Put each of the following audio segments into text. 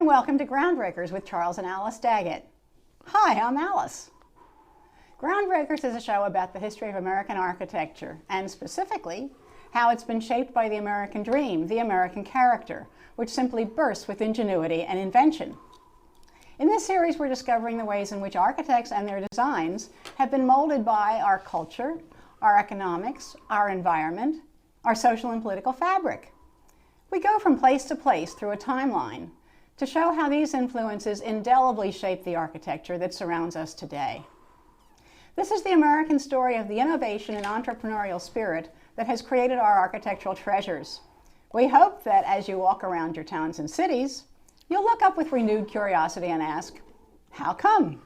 Welcome to Groundbreakers with Charles and Alice Daggett. Hi, I'm Alice. Groundbreakers is a show about the history of American architecture, and specifically, how it's been shaped by the American dream, the American character, which simply bursts with ingenuity and invention. In this series, we're discovering the ways in which architects and their designs have been molded by our culture, our economics, our environment, our social and political fabric. We go from place to place through a timeline to show how these influences indelibly shape the architecture that surrounds us today. This is the American story of the innovation and entrepreneurial spirit that has created our architectural treasures. We hope that as you walk around your towns and cities, you'll look up with renewed curiosity and ask, how come?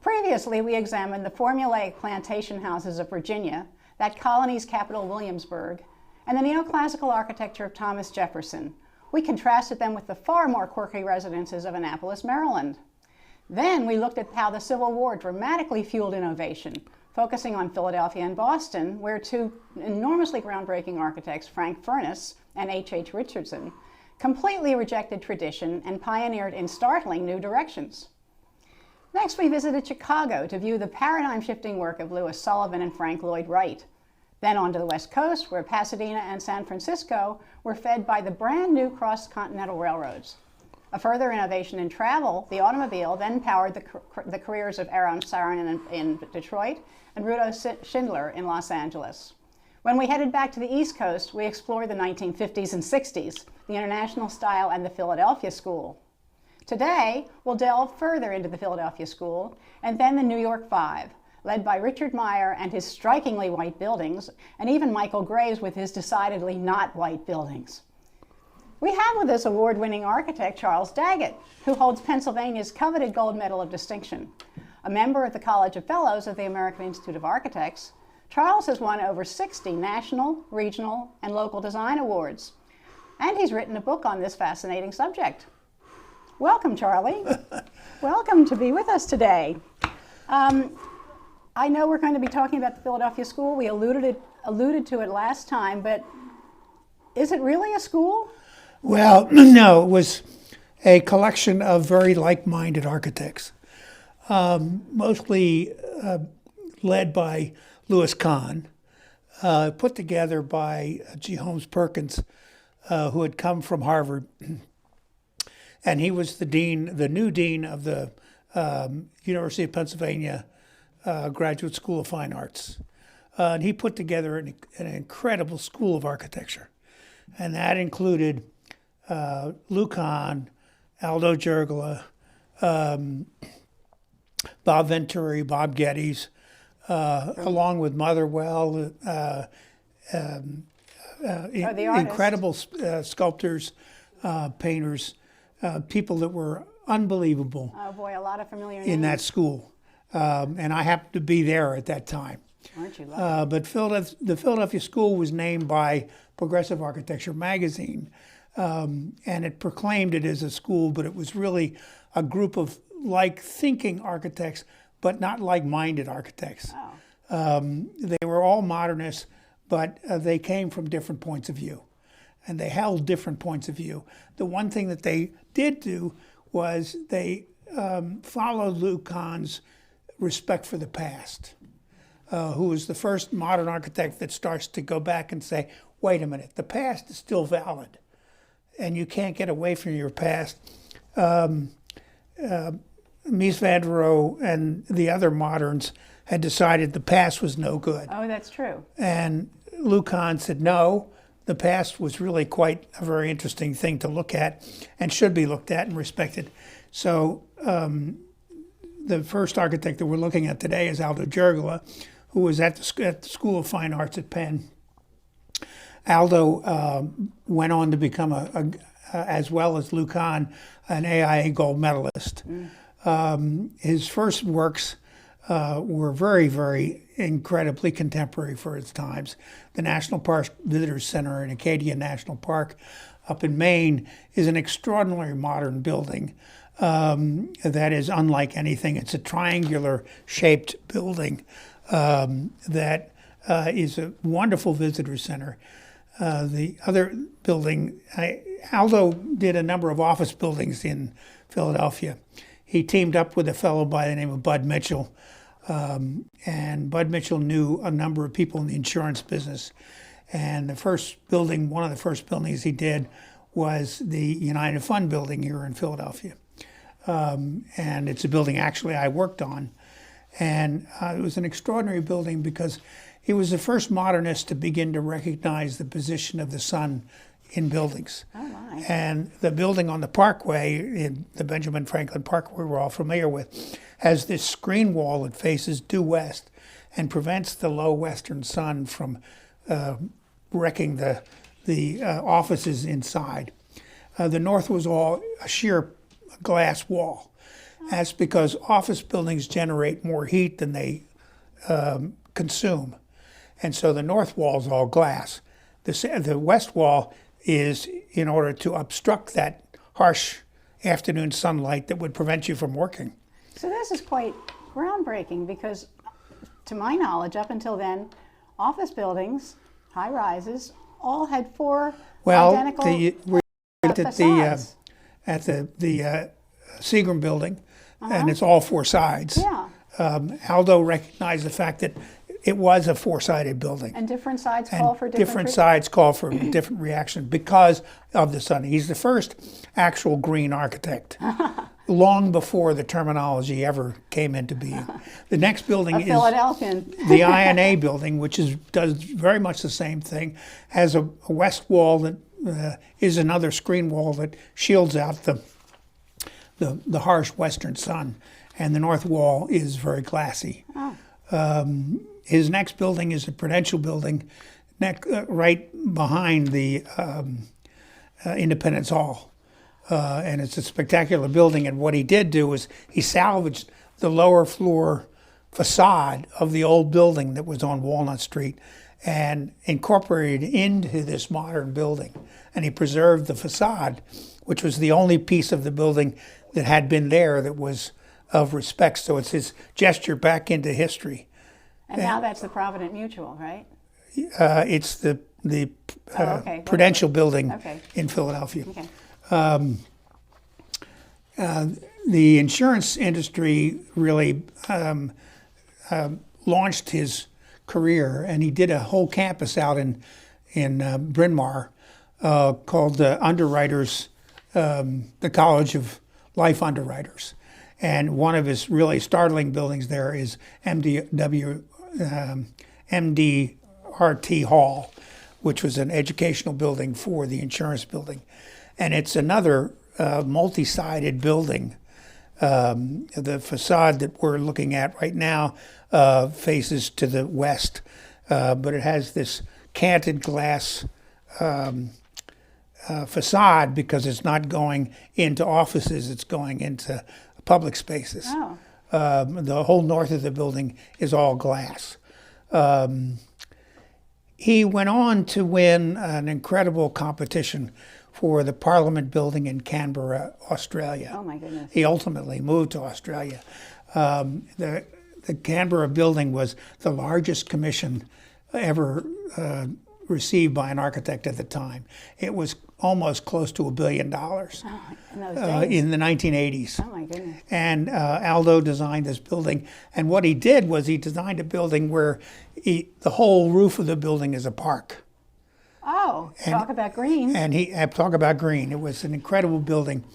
Previously, we examined the formulaic plantation houses of Virginia, that colony's capital Williamsburg, and the neoclassical architecture of Thomas Jefferson. We contrasted them with the far more quirky residences of Annapolis, Maryland. Then we looked at how the Civil War dramatically fueled innovation, focusing on Philadelphia and Boston, where two enormously groundbreaking architects, Frank Furness and H.H. Richardson, completely rejected tradition and pioneered in startling new directions. Next, we visited Chicago to view the paradigm-shifting work of Louis Sullivan and Frank Lloyd Wright. Then on to the West Coast, where Pasadena and San Francisco were fed by the brand new cross-continental railroads. A further innovation in travel, the automobile then powered the careers of Aaron Sarin in Detroit and Rudolph Schindler in Los Angeles. When we headed back to the East Coast, we explored the 1950s and 60s, the International Style and the Philadelphia School. Today, we'll delve further into the Philadelphia School and then the New York Five, led by Richard Meyer and his strikingly white buildings, and even Michael Graves with his decidedly not white buildings. We have with us award-winning architect Charles Daggett, who holds Pennsylvania's coveted Gold Medal of Distinction. A member of the College of Fellows of the American Institute of Architects, Charles has won over 60 national, regional, and local design awards. And he's written a book on this fascinating subject. Welcome, Charlie. Welcome to be with us today. I know we're going to be talking about the Philadelphia School. We alluded to it last time, but is it really a school? Well, no, it was a collection of very like-minded architects, mostly led by Louis Kahn, put together by G. Holmes Perkins, who had come from Harvard, and he was the new dean of the University of Pennsylvania Graduate School of Fine Arts. And he put together an incredible school of architecture. And that included Lou Kahn, Aldo J Garcia, Bob Venturi, Bob Geddes, along with Motherwell, incredible sculptors, painters, people that were unbelievable. Oh boy, a lot of familiar names. In that school. And I happened to be there at that time. Aren't you lucky? But the Philadelphia School was named by Progressive Architecture magazine, and it proclaimed it as a school, but it was really a group of like-thinking architects, but not like-minded architects. Oh. They were all modernists, but they came from different points of view, and they held different points of view. The one thing that they did do was they followed Lou Kahn's respect for the past, who was the first modern architect that starts to go back and say, wait a minute, the past is still valid, and you can't get away from your past. Mies van der Rohe and the other moderns had decided the past was no good. Oh, that's true. And Lou Kahn said, no, the past was really quite a very interesting thing to look at and should be looked at and respected. So the first architect that we're looking at today is Aldo J Garcia, who was at the School of Fine Arts at Penn. Aldo went on to become, as well as Lou Kahn, an AIA gold medalist. His first works were very, very incredibly contemporary for its times. The National Park Visitors Center in Acadia National Park up in Maine is an extraordinary modern building that is unlike anything. It's a triangular shaped building that is a wonderful visitor center. The other building, Aldo did a number of office buildings in Philadelphia. He teamed up with a fellow by the name of Bud Mitchell, and Bud Mitchell knew a number of people in the insurance business. And the first building, one of the first buildings he did was the United Fund building here in Philadelphia. And it's a building actually I worked on. And it was an extraordinary building because he was the first modernist to begin to recognize the position of the sun in buildings. Oh, my. And the building on the Parkway, in the Benjamin Franklin Parkway we're all familiar with, has this screen wall that faces due west and prevents the low western sun from wrecking the offices inside. The north was all a sheer glass wall. That's because office buildings generate more heat than they consume. And so the north wall is all glass. The west wall is in order to obstruct that harsh afternoon sunlight that would prevent you from working. So this is quite groundbreaking because, to my knowledge, up until then, office buildings, high rises, all had four identical facades. At the Seagram building, and it's all four sides. Yeah. Aldo recognized the fact that it was a four-sided building. And different sides call for different sides call for different reaction because of the sun. He's the first actual green architect, long before the terminology ever came into being. The next building is Philadelphian. the INA building, which does very much the same thing. Has a west wall that is another screen wall that shields out the harsh western sun, and the north wall is very glassy. Oh. His next building is a Prudential building, right behind the Independence Hall, and it's a spectacular building. And what he did do was he salvaged the lower floor facade of the old building that was on Walnut Street and incorporated into this modern building. And he preserved the facade, which was the only piece of the building that had been there that was of respect. So it's his gesture back into history. And now that's the Provident Mutual, right? It's the Prudential building in Philadelphia. Okay. The insurance industry really launched his career, and he did a whole campus out in Bryn Mawr called the Underwriters, the College of Life Underwriters. And one of his really startling buildings there is MDRT Hall, which was an educational building for the insurance building. And it's another multi-sided building. The facade that we're looking at right now faces to the west, but it has this canted glass facade because it's not going into offices, it's going into public spaces. Oh. The whole north of the building is all glass. He went on to win an incredible competition for the Parliament building in Canberra, Australia. Oh my goodness. He ultimately moved to Australia. The Canberra building was the largest commission ever received by an architect at the time. It was almost close to $1 billion In those days? in the 1980s. Oh my goodness. And Aldo designed this building. And what he did was he designed a building where the whole roof of the building is a park. Oh, talk about green. And talk about green. It was an incredible building.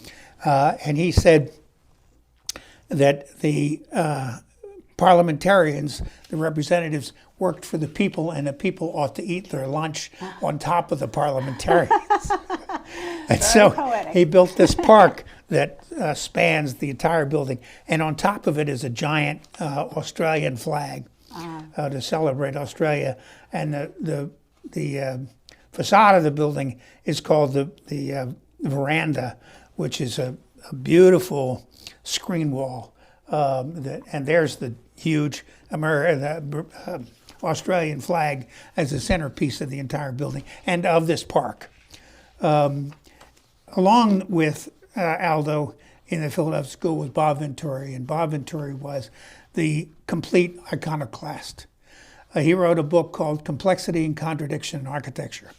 And he said that the parliamentarians, the representatives, worked for the people, and the people ought to eat their lunch on top of the parliamentarians. And so poetic. he built this park that spans the entire building, and on top of it is a giant Australian flag to celebrate Australia. And the facade of the building is called the veranda, which is a beautiful screen wall. And there's the huge Australian flag as the centerpiece of the entire building and of this park. Along with Aldo in the Philadelphia School was Bob Venturi, and Bob Venturi was the complete iconoclast. He wrote a book called Complexity and Contradiction in Architecture.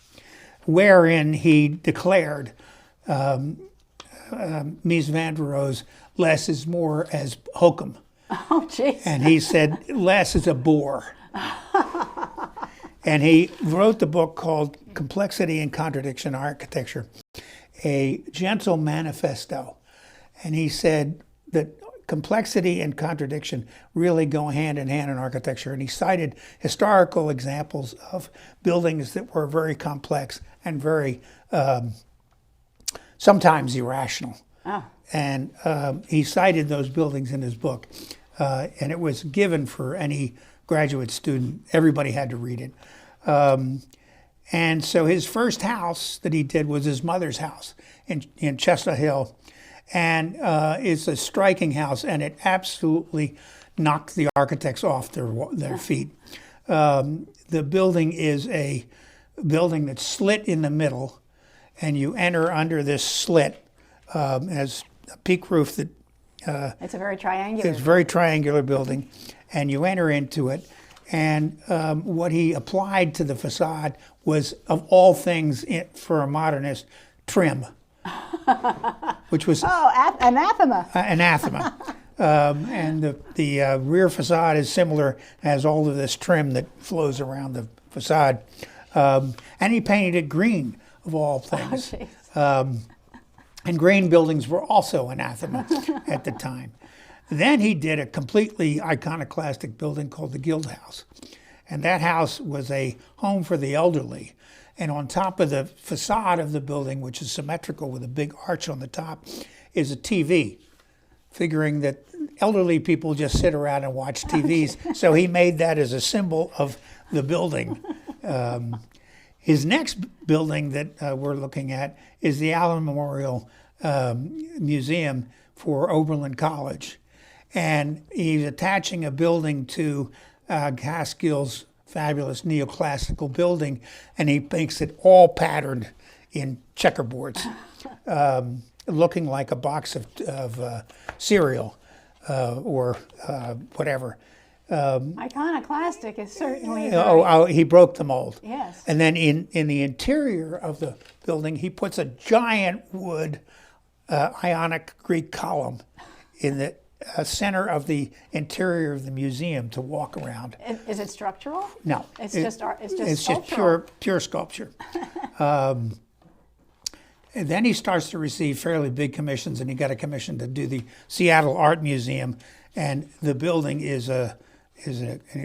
wherein he declared Mies van der Rohe's less is more as hokum. Oh, jeez. And he said less is a bore. And he wrote the book called Complexity and Contradiction in Architecture, a gentle manifesto. And he said that complexity and contradiction really go hand in hand in architecture. And he cited historical examples of buildings that were very complex and very sometimes irrational. Oh. And he cited those buildings in his book. And it was given for any graduate student. Everybody had to read it. And so his first house that he did was his mother's house in Chestnut Hill. And it's a striking house, and it absolutely knocked the architects off their feet. The building is a building that's slit in the middle, and you enter under this slit as a peak roof that It's a very triangular. it's a very triangular building, and you enter into it. And what he applied to the facade was, of all things for a modernist, trim, which was Anathema. anathema. And the rear facade is similar, has all of this trim that flows around the facade. And he painted it green, of all things. And green buildings were also anathema at the time. Then he did a completely iconoclastic building called the Guild House. And that house was a home for the elderly. And on top of the facade of the building, which is symmetrical with a big arch on the top, is a TV, figuring that elderly people just sit around and watch TVs. So he made that as a symbol of the building. His next building that we're looking at is the Allen Memorial Museum for Oberlin College. And he's attaching a building to Gaskell's fabulous neoclassical building, and he makes it all patterned in checkerboards, looking like a box of cereal or whatever. Iconoclastic is certainly very, He broke the mold. Yes. And then in the interior of the building, he puts a giant wood Ionic Greek column in the center of the interior of the museum to walk around. Is it structural? No, It's just pure sculpture. And then he starts to receive fairly big commissions, and he got a commission to do the Seattle Art Museum, and the building is a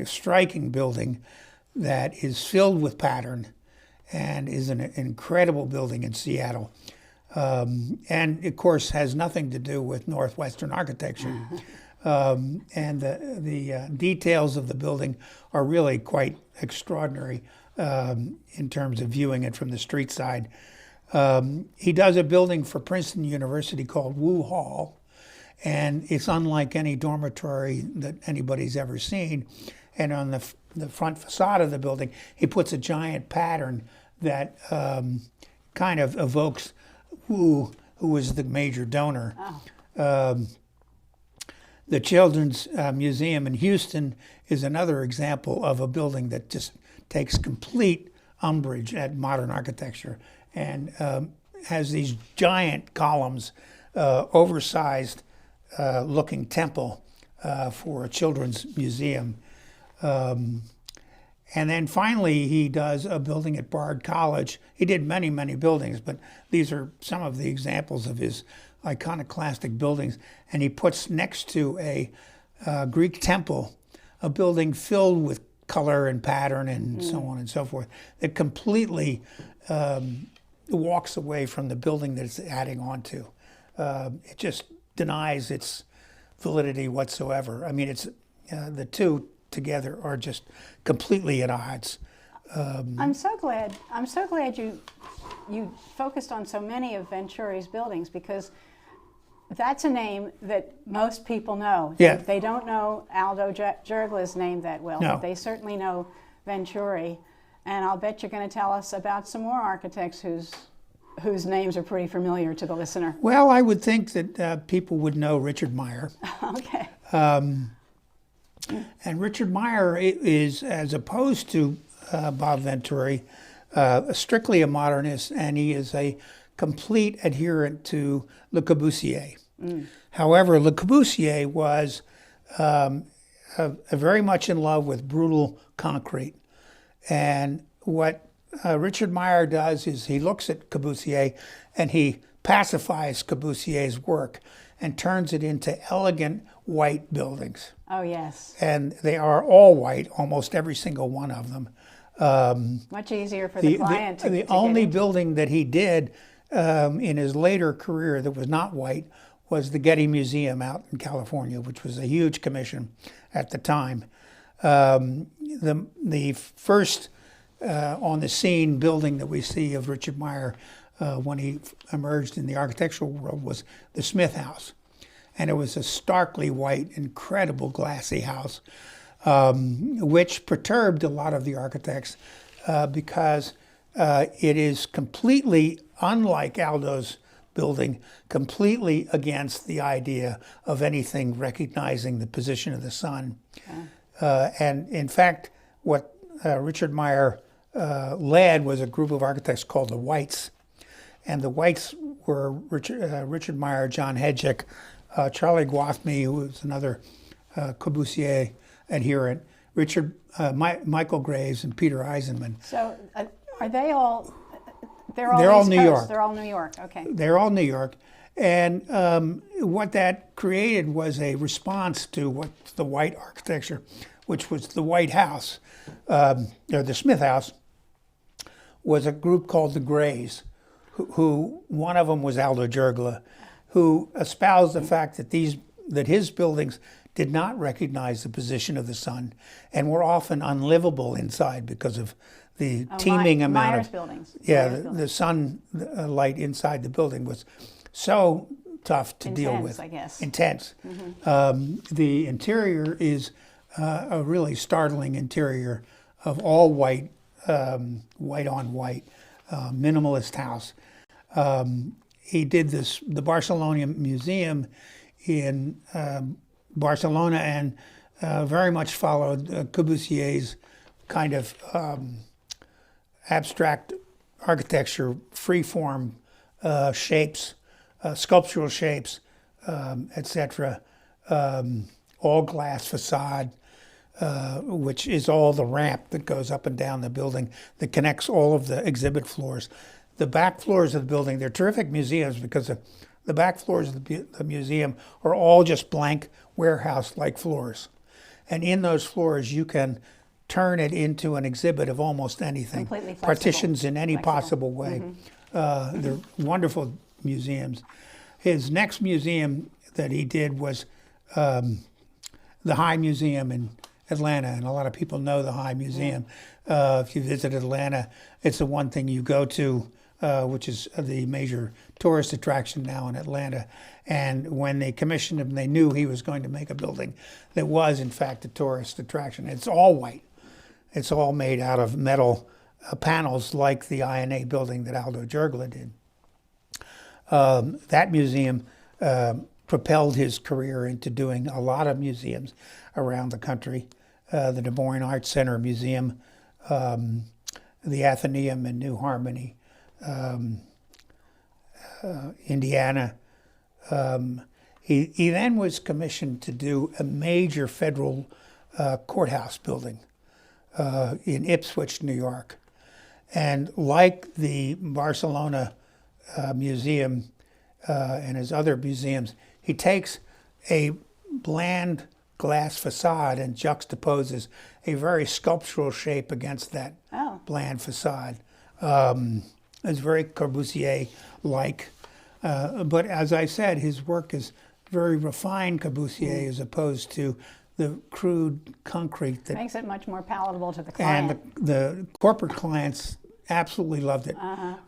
striking building that is filled with pattern, and is an incredible building in Seattle. And of course has nothing to do with Northwestern architecture. And the details of the building are really quite extraordinary in terms of viewing it from the street side. He does a building for Princeton University called Wu Hall, and it's unlike any dormitory that anybody's ever seen. And on the front facade of the building, he puts a giant pattern that kind of evokes Wu, who was the major donor. Oh. The Children's Museum in Houston is another example of a building that just takes complete umbrage at modern architecture and has these giant columns, oversized looking temple for a children's museum. And then finally, he does a building at Bard College. He did many, many buildings, but these are some of the examples of his iconoclastic buildings. And he puts next to a Greek temple a building filled with color and pattern and so on and so forth that completely walks away from the building that it's adding on to. It just denies its validity whatsoever. I mean, it's the two together are just completely at odds. I'm so glad you focused on so many of Venturi's buildings, because that's a name that most people know. Yeah. They don't know Aldo J Garcia's name that well, No. but they certainly know Venturi. And I'll bet you're going to tell us about some more architects whose names are pretty familiar to the listener. Well, I would think that people would know Richard Meyer. Okay. And Richard Meyer is, as opposed to Bob Venturi, strictly a modernist, and he is a complete adherent to Le Corbusier. However, Le Corbusier was very much in love with brutal concrete. And what Richard Meyer does is he looks at Corbusier and he pacifies Corbusier's work and turns it into elegant white buildings. Oh, yes. And they are all white, almost every single one of them. Much easier for the client to The get only into. building that he did in his later career that was not white was the Getty Museum out in California, which was a huge commission at the time. The first on the scene building that we see of Richard Meyer when he emerged in the architectural world was the Smith House. And it was a starkly white, incredible glassy house, which perturbed a lot of the architects because it is completely unlike Aldo's building, completely against the idea of anything recognizing the position of the sun. And in fact, what Richard Meyer led was a group of architects called the Whites. And the Whites were Richard Meyer, John Hedgick, Charlie Gwathmey, who was another Corbusier adherent, Michael Graves, and Peter Eisenman. So are they all, they're all They're East all New Coast. York. They're all New York, okay. They're all New York. And what that created was a response to what's the white architecture, which was the White House, or the Smith House, was a group called the Greys, who one of them was Aldo J, who espoused the fact that his buildings did not recognize the position of the sun and were often unlivable inside because of the teeming amount Meyer's of buildings. yeah, Meyer's the buildings. sun light inside the building was so tough to deal Intense, with. I guess. Intense. The interior is a really startling interior of all white, white on white, minimalist house. He did the Barcelona Museum in Barcelona and very much followed Corbusier's kind of abstract architecture, free-form shapes, sculptural shapes, etc. All glass facade, which is all the ramp that goes up and down the building that connects all of the exhibit floors. The back floors of the building, they're terrific museums because the back floors of the museum are all just blank warehouse-like floors. And in those floors, you can turn it into an exhibit of almost anything. Completely flexible. Partitions in any Flexible. possible way. They're wonderful museums. His next museum that he did was the High Museum in Atlanta, and a lot of people know the High Museum. If you visit Atlanta, it's the one thing you go to, which is the major tourist attraction now in Atlanta. And when they commissioned him, they knew he was going to make a building that was, in fact, a tourist attraction. It's all white. It's all made out of metal panels like the INA building that Aldo J did. That museum propelled his career into doing a lot of museums around the country. The Des Moines Arts Center Museum, the Athenaeum in New Harmony, Indiana. He then was commissioned to do a major federal courthouse building in Ipswich, New York. And like the Barcelona Museum and his other museums, he takes a bland glass facade and juxtaposes a very sculptural shape against that bland facade. It's very Corbusier-like. But as I said, his work is very refined Corbusier as opposed to the crude concrete that Makes it much more palatable to the client. and the corporate clients absolutely loved it.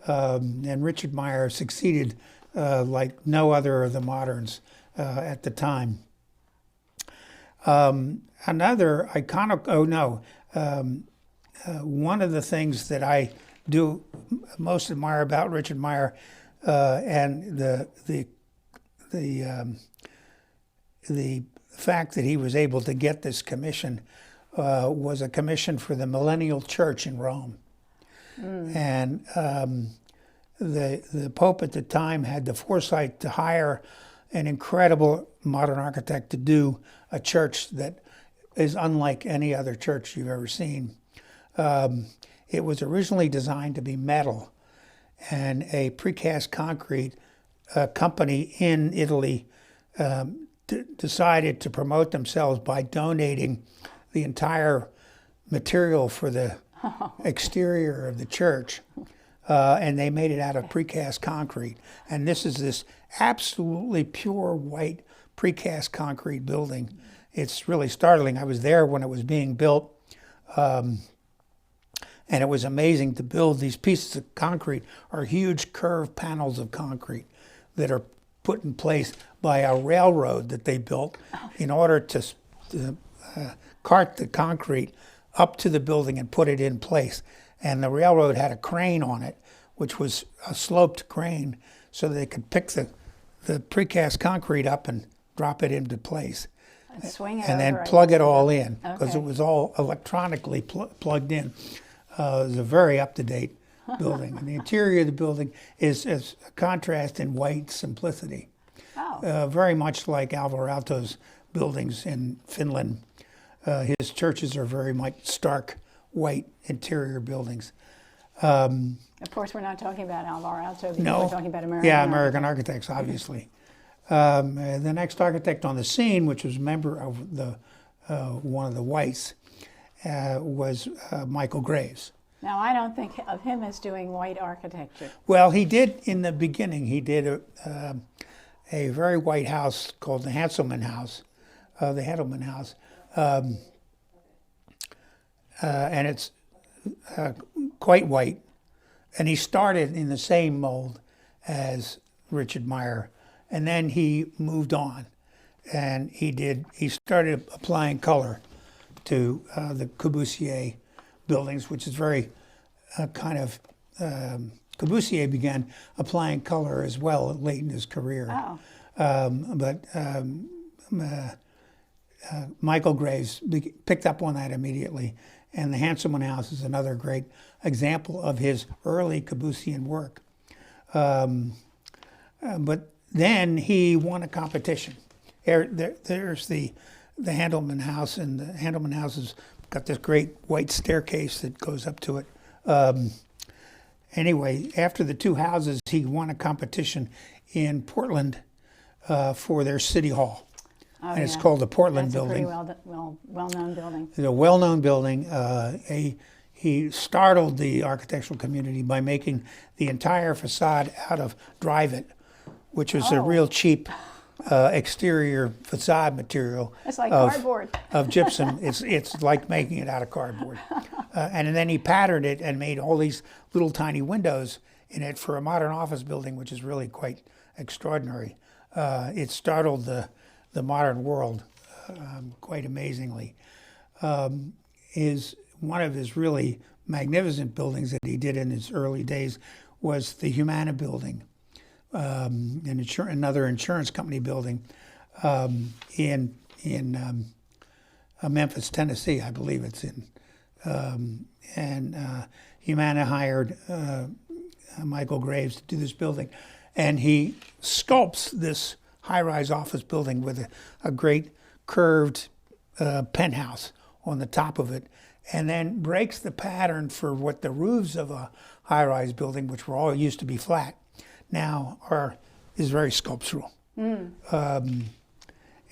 And Richard Meyer succeeded like no other of the moderns at the time. Another iconic, one of the things that I do most admire about Richard Meyer and the fact that he was able to get this commission was a commission for the Millennial Church in Rome. And the Pope at the time had the foresight to hire an incredible modern architect to do a church that is unlike any other church you've ever seen. It was originally designed to be metal, and a precast concrete company in Italy decided to promote themselves by donating the entire material for the exterior of the church, and they made it out of precast concrete. And this absolutely pure white precast concrete building. It's really startling. I was there when it was being built, and it was amazing to build. These pieces of concrete are huge curved panels of concrete that are put in place by a railroad that they built in order to cart the concrete up to the building and put it in place. And the railroad had a crane on it, which was a sloped crane, so they could pick the precast concrete up and drop it into place. And swing it and over, then plug I it guess. all in, because Okay. it was all electronically plugged in. It was a very up-to-date building. And the interior of the building is a contrast in white simplicity. Oh. Very much like Alvarato's buildings in Finland. His churches are very much stark white interior buildings. Of course, we're not talking about Alvarado, because No. we're talking about American. Yeah, American architects, obviously. The next architect on the scene, which was a member of the one of the Whites, was Michael Graves. Now, I don't think of him as doing white architecture. Well, he did in the beginning. He did a very white house called the Handleman House, and it's quite white. And he started in the same mold as Richard Meyer, and then he moved on, and he started applying color to the Corbusier buildings, which is very Corbusier began applying color as well late in his career. But Michael Graves picked up on that immediately, and the Handleman House is another great example of his early Corbusian work. But then he won a competition. There's the Handleman House, and the Handleman House has got this great white staircase that goes up to it. Anyway, after the two houses, he won a competition in Portland for their city hall. And it's called the Portland Building. That's a pretty well-known building. It's a well-known building. He startled the architectural community by making the entire facade out of Dryvit, which was a real cheap exterior facade material. It's like cardboard. Of gypsum. It's like making it out of cardboard. And then he patterned it and made all these little tiny windows in it for a modern office building, which is really quite extraordinary. It startled the modern world quite amazingly. One of his really magnificent buildings that he did in his early days was the Humana building, another insurance company building in Memphis, Tennessee, I believe it's in. And Humana hired Michael Graves to do this building, and he sculpts this high-rise office building with a great curved penthouse on the top of it, and then breaks the pattern for what the roofs of a high-rise building, which were all used to be flat, now is very sculptural.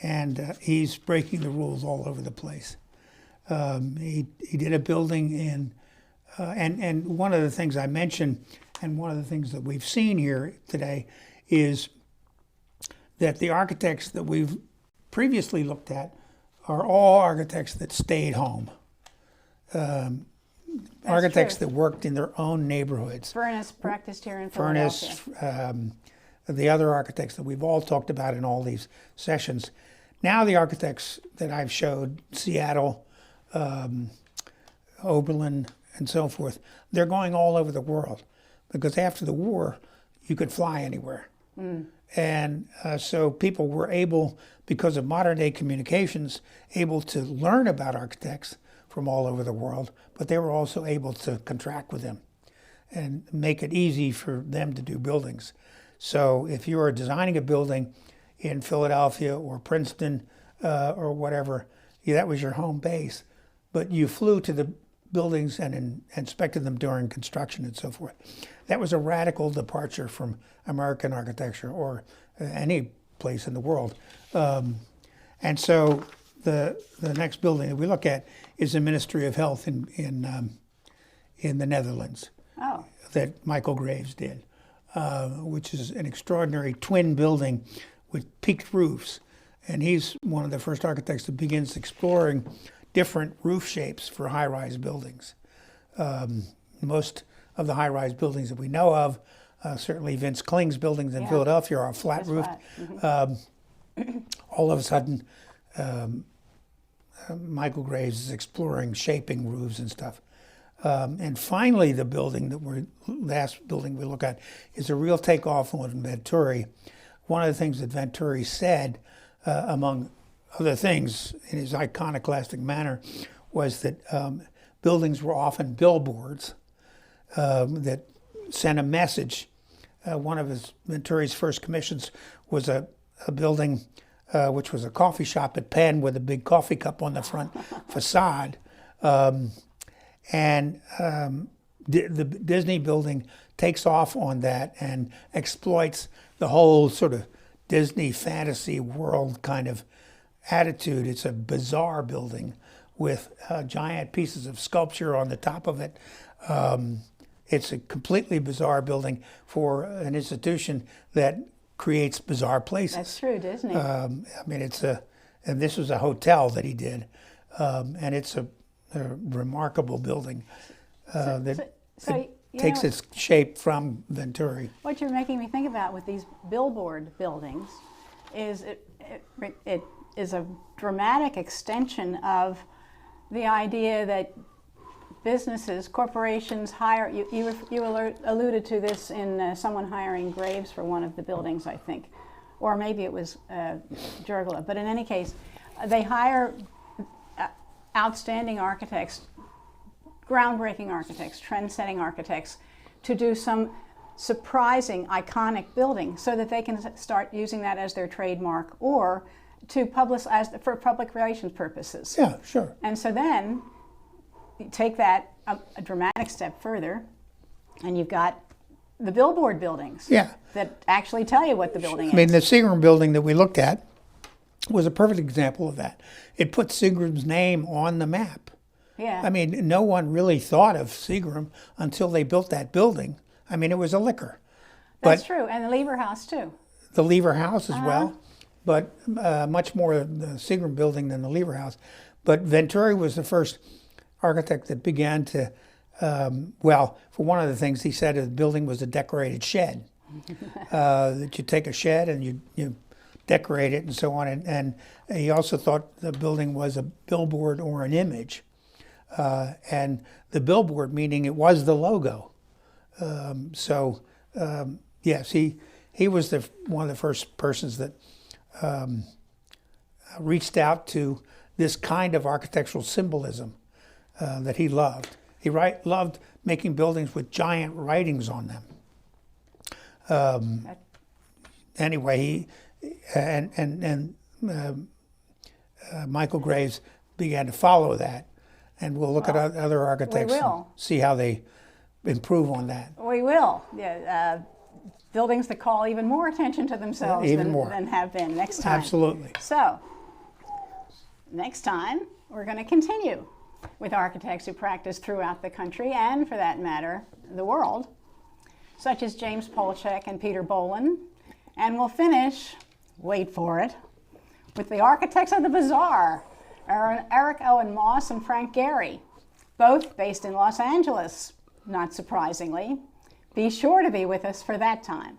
And he's breaking the rules all over the place. He did a building in, and one of the things I mentioned, and one of the things that we've seen here today, is that the architects that we've previously looked at are all architects that stayed home. Architects true. that worked in their own neighborhoods. Furnace practiced here in Philadelphia. Furnace, the other architects that we've all talked about in all these sessions. Now the architects that I've showed, Seattle, Oberlin, and so forth, they're going all over the world, because after the war, you could fly anywhere. And so people were able, because of modern day communications, able to learn about architects from all over the world, but they were also able to contract with them. and make it easy for them to do buildings. So if you were designing a building in Philadelphia or Princeton or whatever, that was your home base. But you flew to the buildings and inspected them during construction and so forth. That was a radical departure from American architecture or any place in the world. And so the next building that we look at is the Ministry of Health in the Netherlands. Oh. That Michael Graves did, which is an extraordinary twin building with peaked roofs. And he's one of the first architects that begins exploring different roof shapes for high-rise buildings. Most of the high-rise buildings that we know of, certainly Vince Kling's buildings in Philadelphia, are flat-roofed. All of a sudden, Michael Graves is exploring shaping roofs and stuff. And finally, the last building we look at is a real takeoff on Venturi. One of the things that Venturi said, among other things, in his iconoclastic manner, was that buildings were often billboards that sent a message. One of Venturi's first commissions was a building which was a coffee shop at Penn with a big coffee cup on the front facade. And the Disney building takes off on that and exploits the whole sort of Disney fantasy world kind of attitude. It's a bizarre building with giant pieces of sculpture on the top of it. It's a completely bizarre building for an institution that creates bizarre places. That's true, Disney. I mean, and this was a hotel that he did, and it's a remarkable building that takes its shape from Venturi. What you're making me think about with these billboard buildings is it is a dramatic extension of the idea that businesses, corporations hire, you alluded to this in someone hiring Graves for one of the buildings, I think, or maybe it was Jurgla, but in any case, they hire outstanding architects, groundbreaking architects, trend-setting architects to do some surprising, iconic building so that they can start using that as their trademark or to publicize for public relations purposes. Yeah, sure. And so then you take that a dramatic step further and you've got the billboard buildings that actually tell you what the building is. I mean, the Seagram building that we looked at was a perfect example of that. It put Seagram's name on the map. Yeah. I mean, no one really thought of Seagram until they built that building. I mean, it was a liquor. That's true, and the Lever House too. The Lever House as well, but much more the Seagram building than the Lever House. But Venturi was the first architect that began to, well, for one of the things he said, the building was a decorated shed. That you take a shed and you decorate it and so on. And he also thought the building was a billboard or an image. And the billboard meaning it was the logo. Yes, he was one of the first persons that reached out to this kind of architectural symbolism that he loved. He loved making buildings with giant writings on them. Anyway, Michael Graves began to follow that, and we'll look at other architects and see how they improve on that. We will. Yeah, buildings that call even more attention to themselves than have been next time. Absolutely. So, next time, we're going to continue with architects who practice throughout the country and, for that matter, the world, such as James Polchek and Peter Bolin. And we'll finish, wait for it, with the architects of the bazaar, Eric Owen Moss and Frank Gehry, both based in Los Angeles, not surprisingly. Be sure to be with us for that time.